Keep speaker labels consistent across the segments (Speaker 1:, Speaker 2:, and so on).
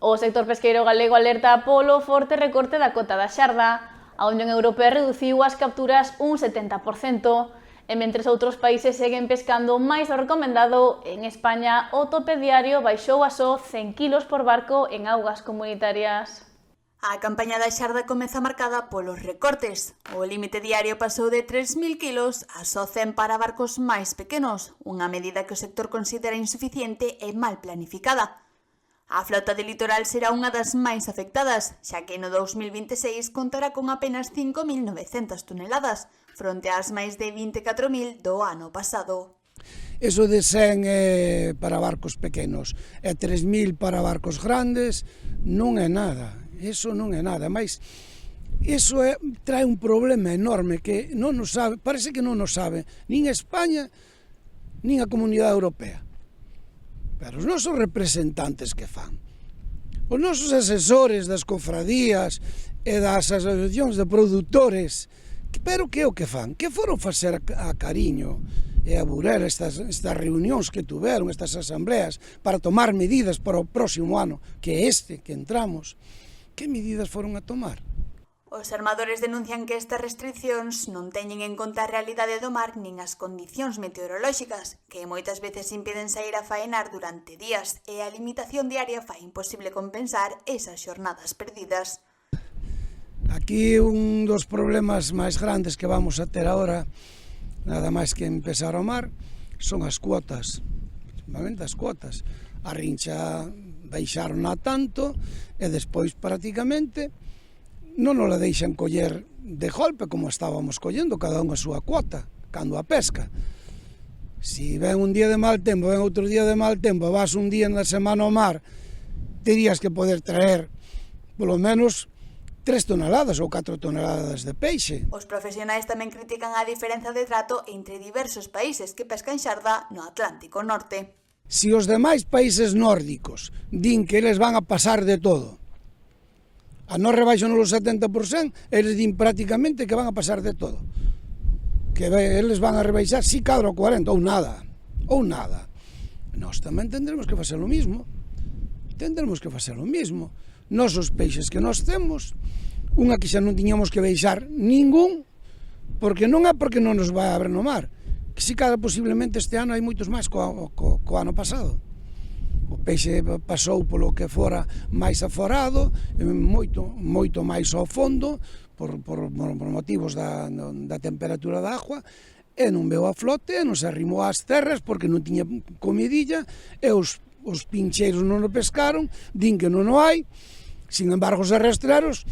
Speaker 1: O sector pesqueiro galego alerta polo forte recorte da cota da xarda. A Unión Europea reduciu as capturas un 70%, e mentres outros países seguen pescando máis do recomendado, en España o tope diario baixou a só 100 kilos por barco en augas comunitarias.
Speaker 2: A campaña da xarda comeza marcada polos recortes. O límite diario pasou de 3.000 kilos a só 100 para barcos máis pequenos, unha medida que o sector considera insuficiente e mal planificada. A flota de litoral será unha das máis afectadas, xa que no 2026 contará con apenas 5.900 toneladas, fronte ás máis de 24.000 do ano pasado.
Speaker 3: Eso de 100 é para barcos pequenos e 3.000 para barcos grandes non é nada, eso non é nada, mas iso trae un problema enorme que non nos sabe, parece que non nos sabe nin España nin a Comunidade Europea. Pero os nosos representantes que fan, os nosos asesores das cofradías e das asociacións de produtores, pero que é o que fan? Que foron facer a cariño e a Burela estas reunións que tuveron, estas asambleas, para tomar medidas para o próximo ano, que que entramos, que medidas foron a tomar?
Speaker 2: Os armadores denuncian que estas restriccións non teñen en conta a realidade do mar nin as condicións meteorolóxicas, que moitas veces impiden sair a faenar durante días e a limitación diaria fai imposible compensar esas xornadas perdidas.
Speaker 3: Aquí un dos problemas máis grandes que vamos a ter agora, nada máis que empezar o mar, son as cuotas, principalmente as cuotas. A rincha baixaron a tanto e despois prácticamente non nos la deixan coller de golpe como estábamos collendo cada unha a súa cuota cando a pesca. Si ven un día de mal tempo, ven outro día de mal tempo, vas un día na semana ao mar, terías que poder traer polo menos 3 toneladas ou 4 toneladas de peixe.
Speaker 2: Os profesionais tamén critican a diferenza de trato entre diversos países que pescan xarda no Atlántico Norte.
Speaker 3: Si os demais países nórdicos din que eles van a pasar de todo, a non rebaixan o 70%, eles din prácticamente que van a pasar de todo. Que eles van a rebaixar, si cadra o 40%, ou nada. Nós tamén tendremos que facer o mismo. Nós os peixes que nós temos, unha que xa non tiñamos que baixar ningún, porque non é porque non nos vai a abrir no mar, que si cada posiblemente este ano hai moitos máis co ano pasado. O peixe pasou polo que fora máis aforado, moito máis ao fondo, por motivos da temperatura da agua, e non veu a flote, e non se arrimou ás terras porque non tiña comidilla, e os pincheiros non o pescaron, din que non o hai, sin embargo os arrastreros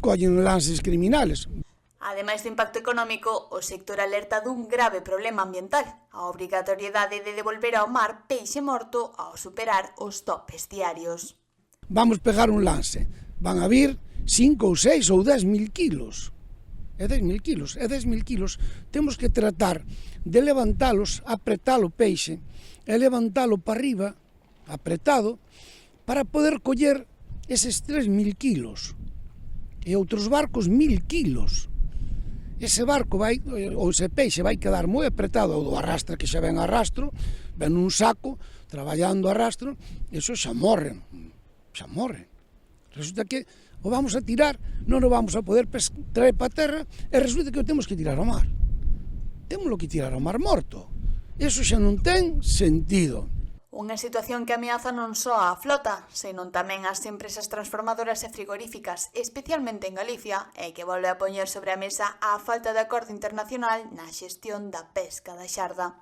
Speaker 3: collen lances criminales.
Speaker 2: Ademais do impacto económico, o sector alerta dun grave problema ambiental, a obrigatoriedade de devolver ao mar peixe morto ao superar os topes diarios.
Speaker 3: Vamos pegar un lance, van a vir 5 ou 6 ou 10.000 kilos. É 10.000 kilos. Temos que tratar de levantalos, apretar o peixe, e levantalo para arriba, apretado, para poder coller eses 3.000 kilos. E outros barcos 1.000 kilos. Ese barco vai, ou ese peixe vai quedar moi apretado, ou do arrastre que xa ven arrastro, ven un saco, traballando arrastro, e iso xa morren. Resulta que o vamos a tirar, non o vamos a poder traer para a terra, e resulta que o temos que tirar ao mar. Témoslo que tirar ao mar morto. Iso xa non ten sentido.
Speaker 2: Unha situación que ameaza non só a flota, senón tamén as empresas transformadoras e frigoríficas, especialmente en Galicia, e que volve a poñer sobre a mesa a falta de acordo internacional na xestión da pesca da xarda.